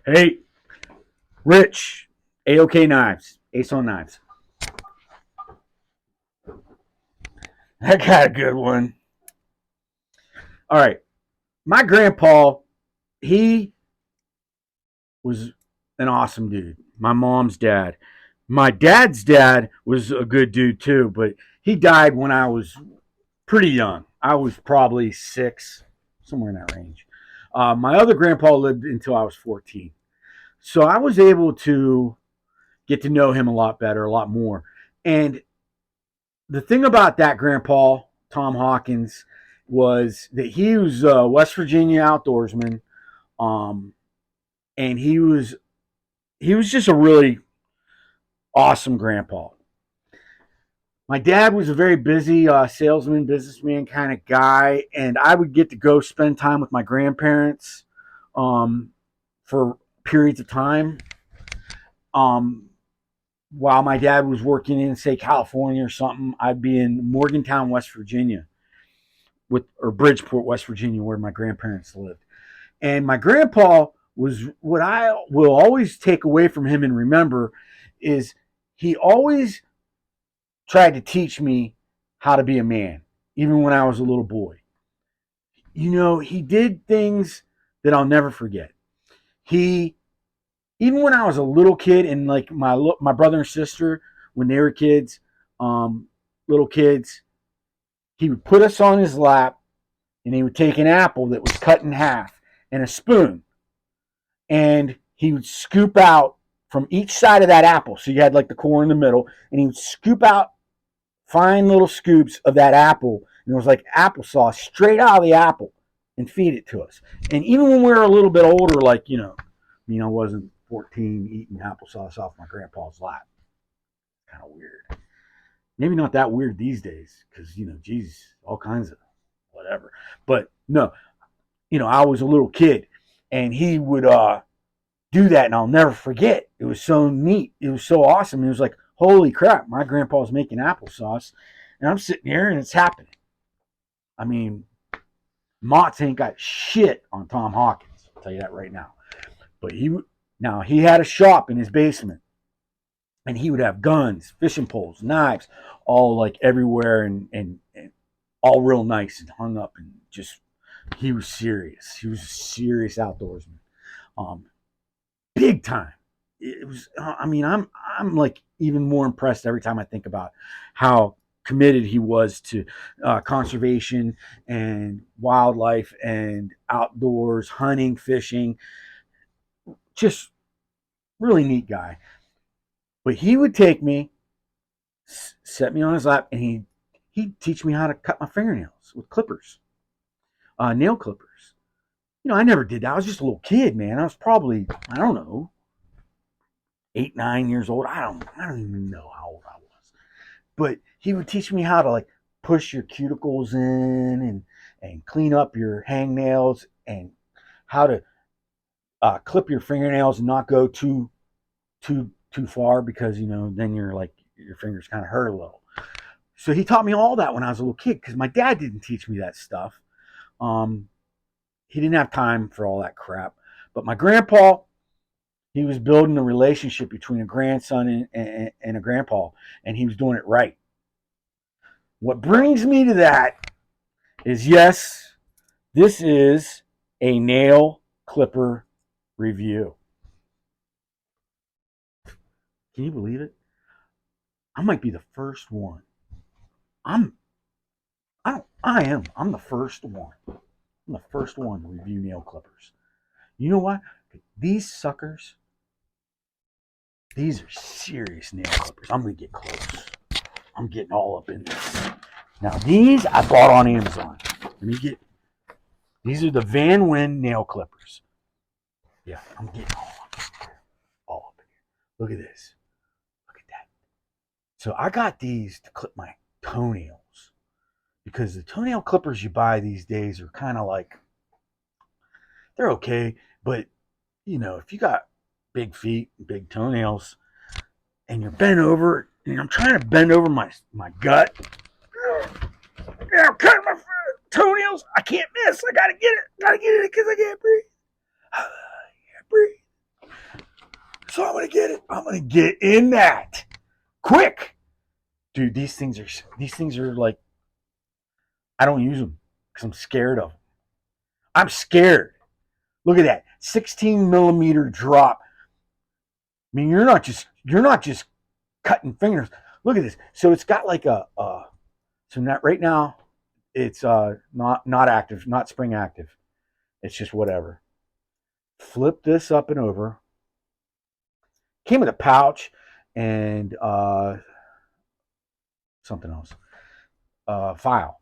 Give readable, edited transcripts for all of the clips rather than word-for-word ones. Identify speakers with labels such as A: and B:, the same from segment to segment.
A: Hey, Rich, AOK Knives, Ace on Knives. I got a good one. All right. My grandpa, he was an awesome dude. My mom's dad. My dad's dad was a good dude too, but he died when I was pretty young. I was probably 6, somewhere in that range. My other grandpa lived until I was 14. So I was able to get to know him a lot better, a lot more. And the thing about that grandpa, Tom Hawkins, was that he was a West Virginia outdoorsman, um, and he was just a really awesome grandpa. My dad was a very busy salesman, businessman kind of guy, and I would get to go spend time with my grandparents um, for periods of time. Um, while my dad was working in, say, California or something, I'd be in Morgantown, West Virginia, or Bridgeport, West Virginia, where my grandparents lived. And my grandpa was what I will always take away from him and remember is he always tried to teach me how to be a man, even when I was a little boy. He did things that I'll never forget. He Even when I was a little kid, and like my brother and sister when they were kids, um, little kids, he would put us on his lap and he would take an apple that was cut in half and a spoon, and he would scoop out from each side of that apple. So you had like the core in the middle, and he would scoop out fine little scoops of that apple, and it was like applesauce straight out of the apple, and feed it to us. And even when we were a little bit older, like I wasn't 14 eating applesauce off my grandpa's lap. Kind of weird. Maybe not that weird these days, because geez, all kinds of whatever. But no, I was a little kid, and he would do that, and I'll never forget. It was so neat. It was so awesome. It was like, holy crap, my grandpa's making applesauce, and I'm sitting here, and it's happening. I mean, Mott's ain't got shit on Tom Hawkins. I'll tell you that right now. But he had a shop in his basement, and he would have guns, fishing poles, knives, all like everywhere, and all real nice and hung up, and just he was serious. He was a serious outdoorsman. Um, Big time. It was. I mean, I'm like even more impressed every time I think about how committed he was to conservation and wildlife and outdoors, hunting, fishing. Just really neat guy. But he would take me, set me on his lap, and he'd teach me how to cut my fingernails with clippers, nail clippers. I never did that. I was just a little kid, man. I was probably, I don't know, 8, 9 years old. I don't even know how old I was. But he would teach me how to like push your cuticles in and clean up your hangnails, and how to clip your fingernails and not go too far, because then you're like your fingers kind of hurt a little. So he taught me all that when I was a little kid, because my dad didn't teach me that stuff. Um, he didn't have time for all that crap. But my grandpa, he was building a relationship between a grandson and a grandpa, and he was doing it right. What brings me to that is, yes, this is a nail clipper review. Can you believe it? I might be the first one. I'm I'm the first one. I'm the first one to review nail clippers. You know what? These suckers, these are serious nail clippers. I'm gonna get close. I'm getting all up in this. Now these I bought on Amazon. Let me get. These are the Van Wyn nail clippers. Yeah, I'm getting all up in here. Look at this. Look at that. So I got these to clip my toenails, because the toenail clippers you buy these days are kind of like, they're okay, but if you got big feet, big toenails, and you're bent over, and I'm trying to bend over my gut. Yeah, I'm cutting my toenails. I can't miss. I gotta get it. Gotta get it because I can't breathe. I can't breathe. So I'm gonna get it. I'm gonna get in that quick, dude. These things are like, I don't use them because I'm scared of them. I'm scared. Look at that, 16 millimeter drop. I mean, you're not just cutting fingers. Look at this. So it's got like so not right now. It's not active, not spring active. It's just whatever. Flip this up and over. Came with a pouch and something else. File,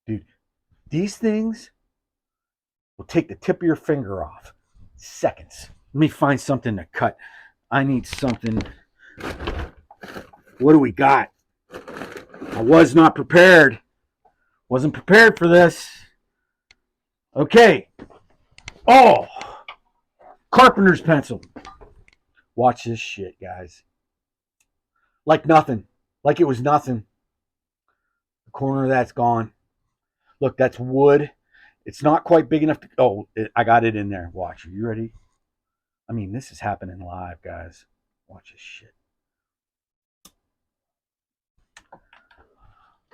A: dude. These things will take the tip of your finger off. Seconds. Let me find something to cut. I need something. What do we got? I was not prepared. Wasn't prepared for this. Okay. Oh, carpenter's pencil. Watch this shit, guys. Like nothing. Like it was nothing. The corner of that's gone. Look, that's wood. It's not quite big enough to. Oh, I got it in there. Watch. Are you ready? I mean, this is happening live, guys. Watch this shit.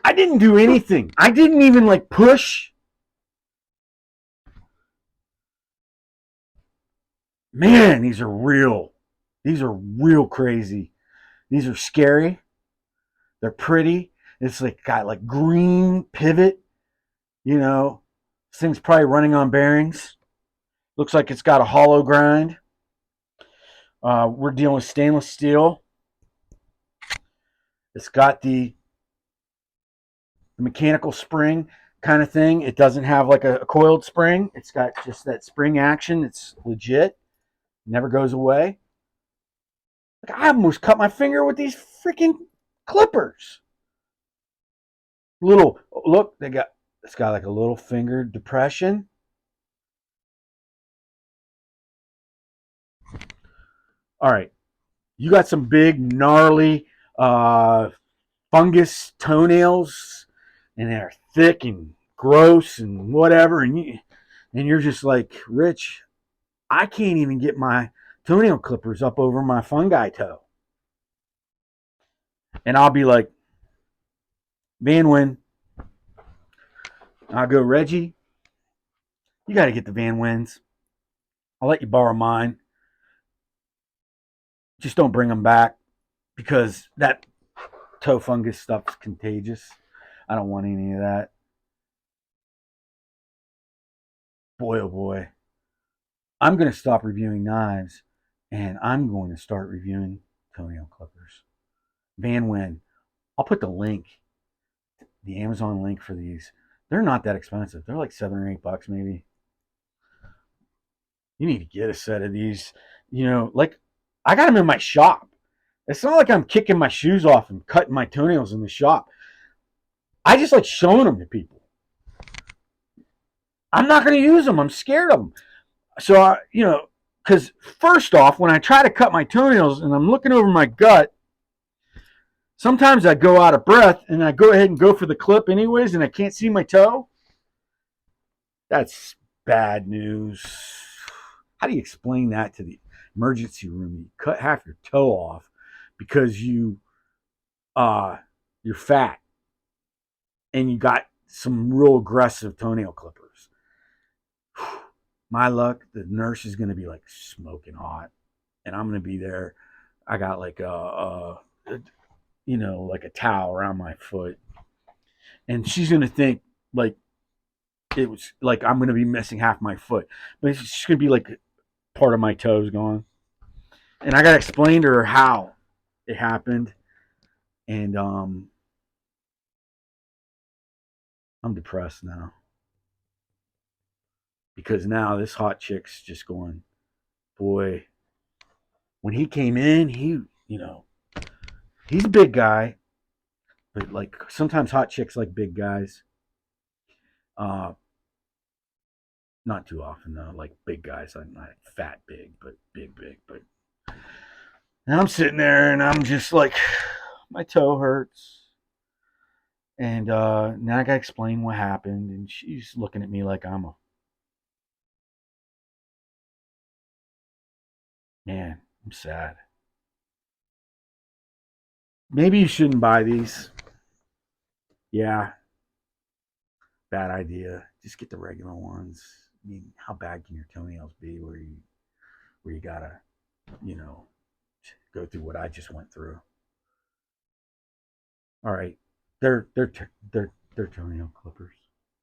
A: I didn't do anything. I didn't even like push. Man, these are real. These are real crazy. These are scary. They're pretty. It's like got like green pivot. You know, this thing's probably running on bearings. Looks like it's got a hollow grind. We're dealing with stainless steel. It's got the mechanical spring kind of thing. It doesn't have like a coiled spring. It's got just that spring action. It's legit. Never goes away. Like, I almost cut my finger with these freaking clippers. Little look, it's got like a little finger depression. All right, you got some big gnarly fungus toenails, and they're thick and gross and whatever, and you're just like, Rich, I can't even get my toenail clippers up over my fungi toe. And I'll be like, Van Wyn. I'll go, Reggie, you got to get the Van Wyns. I'll let you borrow mine. Just don't bring them back because that toe fungus stuff's contagious. I don't want any of that. Boy, oh boy. I'm going to stop reviewing knives and I'm going to start reviewing toenail clippers. Van Wyn. I'll put the link, the Amazon link for these. They're not that expensive. They're like $7 or $8 maybe. You need to get a set of these. You know, like I got them in my shop. It's not like I'm kicking my shoes off and cutting my toenails in the shop. I just like showing them to people. I'm not going to use them. I'm scared of them. So, because first off, when I try to cut my toenails and I'm looking over my gut, sometimes I go out of breath and I go ahead and go for the clip anyways and I can't see my toe. That's bad news. How do you explain that to the emergency room? You cut half your toe off because you're fat and you got some real aggressive toenail clippers. My luck, the nurse is going to be like smoking hot and I'm going to be there. I got like like a towel around my foot and she's going to think like it was like I'm going to be missing half my foot, but it's just going to be like part of my toes gone. And I got to explain to her how it happened. And I'm depressed now because now this hot chick's just going, boy, when he came in, he's a big guy, but like sometimes hot chicks like big guys. Uh, Not too often though, like big guys. I'm not fat big, but big. But and I'm sitting there and I'm just like, my toe hurts. And now I gotta explain what happened, and she's looking at me like I'm a Man, I'm sad. Maybe you shouldn't buy these. Yeah, bad idea. Just get the regular ones. I mean, how bad can your toenails be where you gotta, you know, go through what I just went through? All right, they're toenail clippers.